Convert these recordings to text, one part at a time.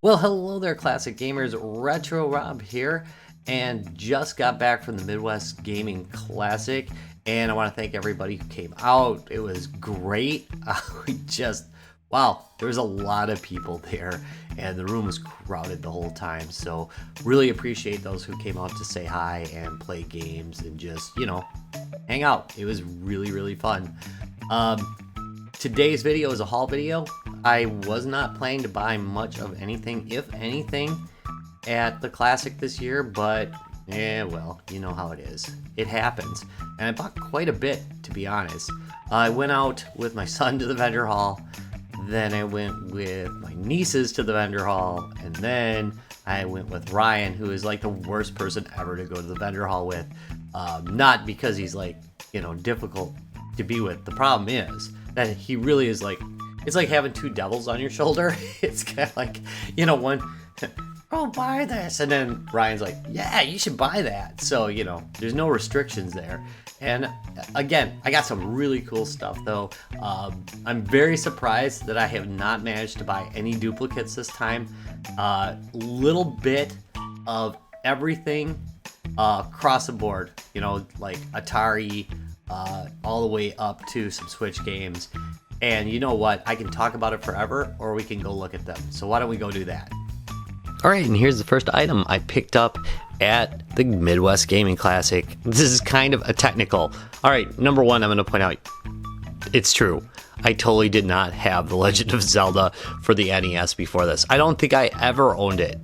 Well, hello there, classic gamers. Retro Rob here, and just got back from the Midwest Gaming Classic, and I want to thank everybody who came out. It was great. Wow, there was a lot of people there, and the room was crowded the whole time. So really appreciate those who came out to say hi and play games and just, hang out. It was really, really fun. Today's video is a haul video. I was not planning to buy much of anything, if anything, at the Classic this year, but well, you know how it is. It happens. And I bought quite a bit, to be honest. I went out with my son to the vendor hall, then I went with my nieces to the vendor hall, and then I went with Ryan, who is like the worst person ever to go to the vendor hall with. Not because he's difficult to be with. The problem is that he really is it's like having two devils on your shoulder. It's kind of like, one, oh, buy this. And then Ryan's like, yeah, you should buy that. So, there's no restrictions there. And again, I got some really cool stuff though. I'm very surprised that I have not managed to buy any duplicates this time. Little bit of everything across the board, like Atari, all the way up to some Switch games. And you know what? I can talk about it forever, or we can go look at them. So why don't we go do that? All right, and here's the first item I picked up at the Midwest Gaming Classic. This is kind of a technical. All right, number one, I'm going to point out, it's true. I totally did not have The Legend of Zelda for the NES before this. I don't think I ever owned it.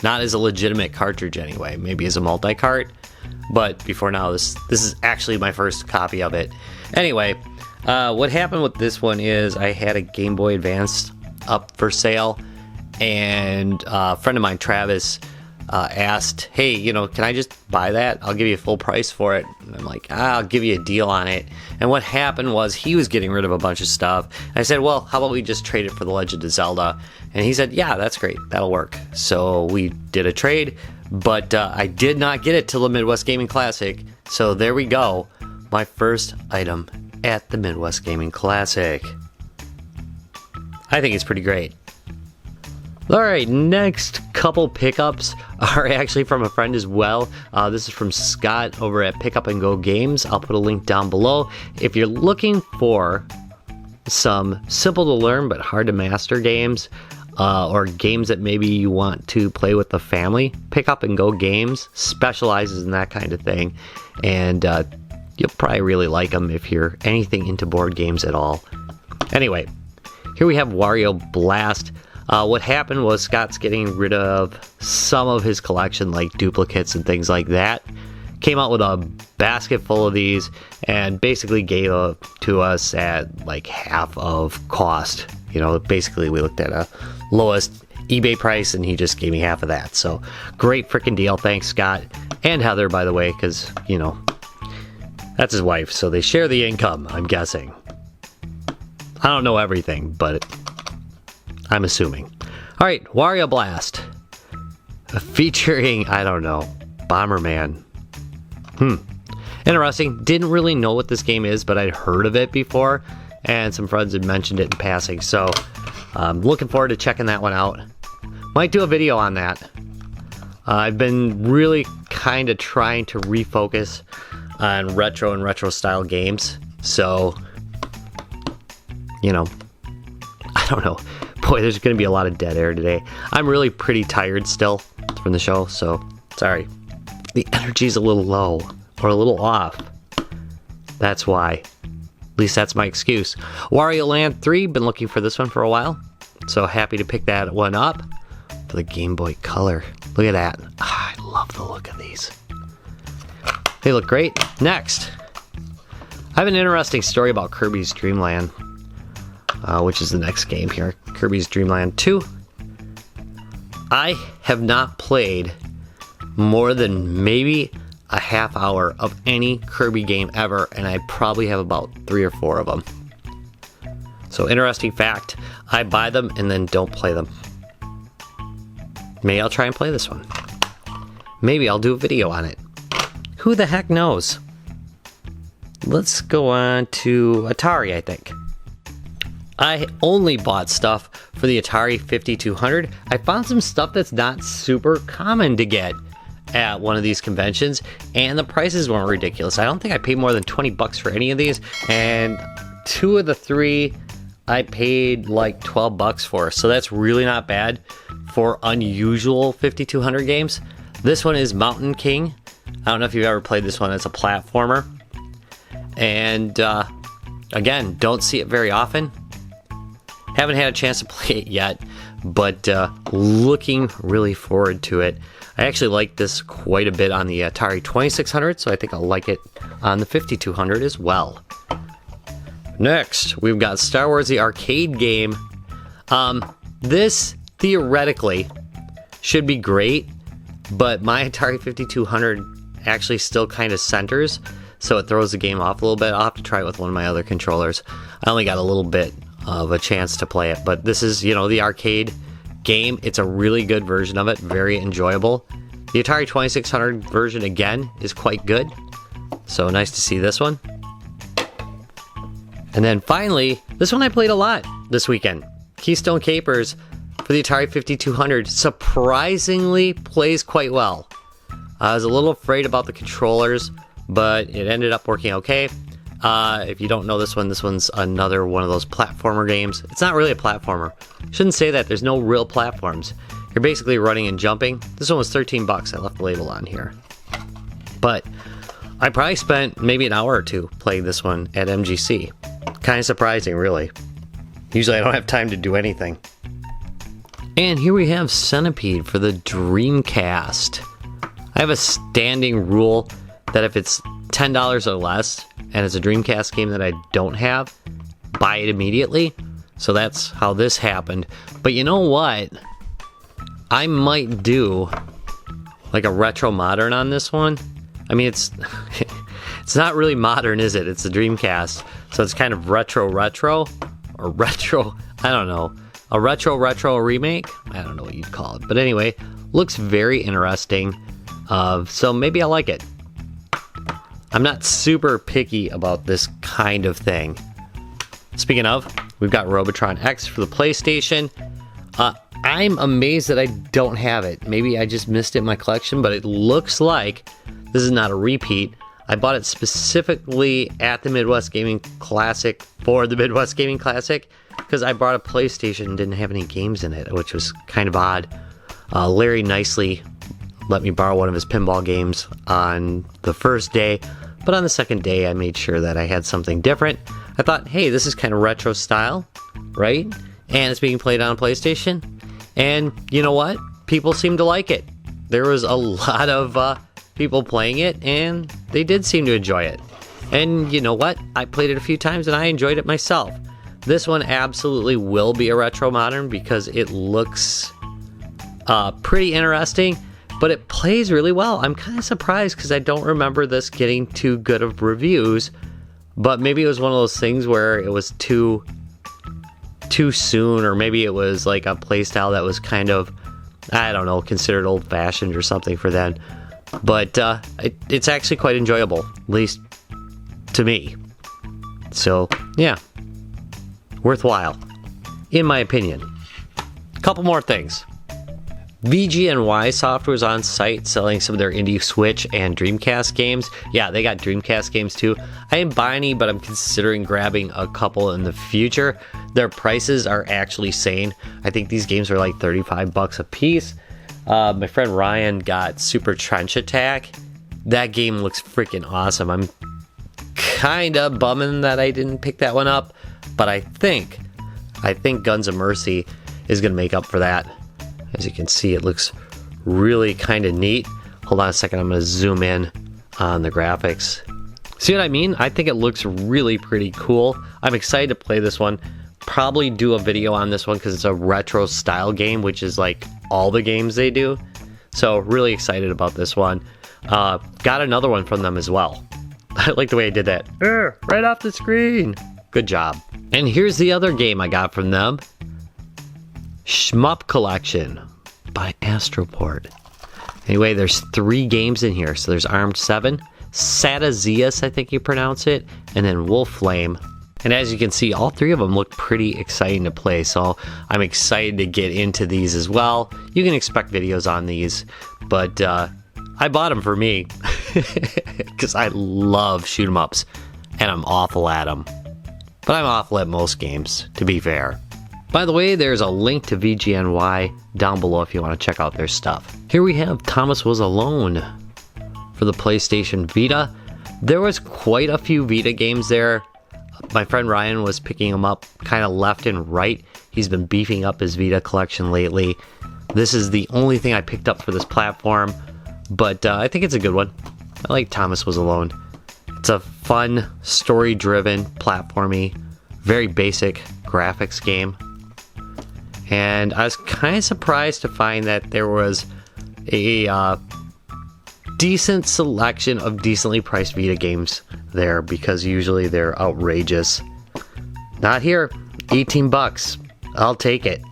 Not as a legitimate cartridge anyway, maybe as a multi-cart. But before now, this is actually my first copy of it. Anyway, what happened with this one is I had a Game Boy Advance up for sale, and a friend of mine, Travis, asked, hey, can I just buy that? I'll give you a full price for it. And I'm like, I'll give you a deal on it. And what happened was he was getting rid of a bunch of stuff. And I said, well, how about we just trade it for The Legend of Zelda? And he said, yeah, that's great. That'll work. So we did a trade, but I did not get it till the Midwest Gaming Classic. So there we go. My first item at the Midwest Gaming Classic. I think it's pretty great. Alright, next couple pickups are actually from a friend as well. This is from Scott over at Pick Up and Go Games. I'll put a link down below. If you're looking for some simple to learn but hard to master games, or games that maybe you want to play with the family, Pick Up and Go Games specializes in that kind of thing. And you'll probably really like them if you're anything into board games at all. Anyway, here we have Wario Blast. What happened was Scott's getting rid of some of his collection, like duplicates and things like that. Came out with a basket full of these and basically gave it to us at like half of cost. Basically we looked at a lowest eBay price and he just gave me half of that. So great freaking deal. Thanks, Scott. And Heather, by the way, because, that's his wife. So they share the income, I'm guessing. I don't know everything, but I'm assuming. All right, Wario Blast. Featuring, I don't know, Bomberman. Interesting. Didn't really know what this game is, but I'd heard of it before, and some friends had mentioned it in passing. So I'm looking forward to checking that one out. Might do a video on that. I've been really kind of trying to refocus on retro and retro style games. So, I don't know. Boy, there's going to be a lot of dead air today. I'm really pretty tired still from the show, so sorry. The energy's a little low or a little off. That's why. At least that's my excuse. Wario Land 3, been looking for this one for a while. So happy to pick that one up for the Game Boy Color. Look at that. I love the look of these. They look great. Next, I have an interesting story about Kirby's Dream Land. Which is the next game here, Kirby's Dream Land 2. I have not played more than maybe a half hour of any Kirby game ever, and I probably have about 3 or 4 of them. So interesting fact, I buy them and then don't play them. Maybe I'll try and play this one. Maybe I'll do a video on it. Who the heck knows? Let's go on to Atari, I think. I only bought stuff for the Atari 5200. I found some stuff that's not super common to get at one of these conventions, and the prices weren't ridiculous. I don't think I paid more than 20 bucks for any of these, and 2 of the 3 I paid like 12 bucks for, so that's really not bad for unusual 5200 games. This one is Mountain King. I don't know if you've ever played this one. It's a platformer, and again, don't see it very often. Haven't had a chance to play it yet, but looking really forward to it. I actually like this quite a bit on the Atari 2600, so I think I'll like it on the 5200 as well. Next, we've got Star Wars the arcade game. This theoretically should be great, but my Atari 5200 actually still kind of centers, so it throws the game off a little bit. I'll have to try it with one of my other controllers. I only got a little bit of a chance to play it, but this is, the arcade game. It's a really good version of it, very enjoyable. The Atari 2600 version, again, is quite good, so nice to see this one. And then finally, this one I played a lot this weekend. Keystone Capers for the Atari 5200 surprisingly plays quite well. I was a little afraid about the controllers, but it ended up working okay. If you don't know this one's another one of those platformer games. It's not really a platformer. Shouldn't say that. There's no real platforms. You're basically running and jumping. This one was 13 bucks. I left the label on here. But I probably spent maybe an hour or 2 playing this one at MGC. Kind of surprising, really. Usually I don't have time to do anything. And here we have Centipede for the Dreamcast. I have a standing rule that if it's $10 or less and it's a Dreamcast game that I don't have, buy it immediately. So that's how this happened. But you know what? I might do like a retro modern on this one. I mean, it's not really modern, is it? It's a Dreamcast, so it's kind of retro or retro. I don't know, a retro remake. I don't know what you'd call it, but anyway, looks very interesting. So maybe I like it. I'm not super picky about this kind of thing. Speaking of, we've got Robotron X for the PlayStation. I'm amazed that I don't have it. Maybe I just missed it in my collection, but it looks like this is not a repeat. I bought it specifically at the Midwest Gaming Classic for the Midwest Gaming Classic because I brought a PlayStation and didn't have any games in it, which was kind of odd. Larry nicely let me borrow one of his pinball games on the first day, but on the second day I made sure that I had something different. I thought, hey, this is kind of retro style, right? And it's being played on a PlayStation. And you know what? People seem to like it. There was a lot of people playing it, and they did seem to enjoy it. And you know what? I played it a few times, and I enjoyed it myself. This one absolutely will be a retro modern because it looks pretty interesting, but it plays really well. I'm kind of surprised because I don't remember this getting too good of reviews, but maybe it was one of those things where it was too soon, or maybe it was like a playstyle that was kind of, I don't know, considered old-fashioned or something for then. But it's actually quite enjoyable, at least to me. So, yeah, worthwhile, in my opinion. A couple more things. VGNY Software is on site selling some of their indie Switch and Dreamcast games. Yeah, they got Dreamcast games too. I didn't buy any, but I'm considering grabbing a couple in the future. Their prices are actually sane. I think these games are like 35 bucks a piece. My friend Ryan got Super Trench Attack. That game looks freaking awesome. I'm kind of bumming that I didn't pick that one up, but I think Guns of Mercy is going to make up for that. As you can see, it looks really kind of neat. Hold on a second, I'm going to zoom in on the graphics. See what I mean? I think it looks really pretty cool. I'm excited to play this one. Probably do a video on this one because it's a retro style game, which is like all the games they do. So really excited about this one. Got another one from them as well. I like the way I did that. Right off the screen. Good job. And here's the other game I got from them. Shmup Collection by Astroport. Anyway, there's 3 games in here. So there's Armed 7, Satazius, I think you pronounce it, and then Wolf Flame. And as you can see, all three of them look pretty exciting to play, so I'm excited to get into these as well. You can expect videos on these, but I bought them for me because I love shoot 'em ups, and I'm awful at them. But I'm awful at most games, to be fair. By the way, there's a link to VGNY down below if you want to check out their stuff. Here we have Thomas Was Alone for the PlayStation Vita. There was quite a few Vita games there. My friend Ryan was picking them up kind of left and right. He's been beefing up his Vita collection lately. This is the only thing I picked up for this platform, but I think it's a good one. I like Thomas Was Alone. It's a fun, story-driven, platformy, very basic graphics game. And I was kind of surprised to find that there was a decent selection of decently priced Vita games there, because usually they're outrageous. Not here. 18 bucks. I'll take it.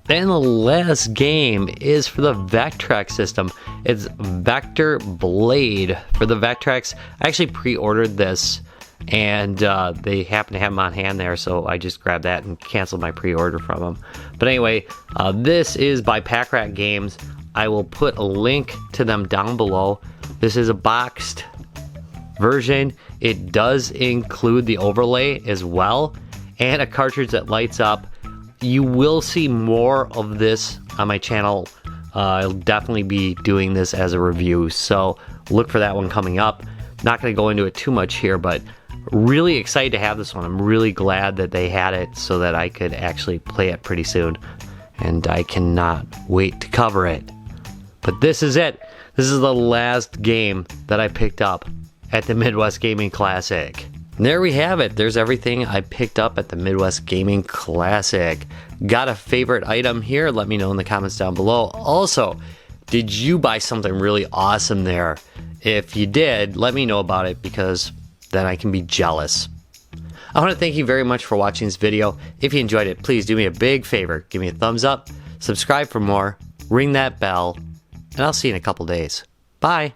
And the last game is for the Vectrex system. It's Vector Blade for the Vectrex. I actually pre-ordered this, and they happen to have them on hand there, so I just grabbed that and canceled my pre-order from them. But anyway, this is by Packrat Games. I will put a link to them down below. This is a boxed version. It does include the overlay as well, and a cartridge that lights up. You will see more of this on my channel. I'll definitely be doing this as a review, so look for that one coming up. Not going to go into it too much here, but really excited to have this one. I'm really glad that they had it so that I could actually play it pretty soon, and I cannot wait to cover it. But this is it. This is the last game that I picked up at the Midwest Gaming Classic. And there we have it. There's everything I picked up at the Midwest Gaming Classic. Got a favorite item here? Let me know in the comments down below. Also, did you buy something really awesome there? If you did, let me know about it, because then I can be jealous. I want to thank you very much for watching this video. If you enjoyed it, please do me a big favor. Give me a thumbs up, subscribe for more, ring that bell, and I'll see you in a couple days. Bye.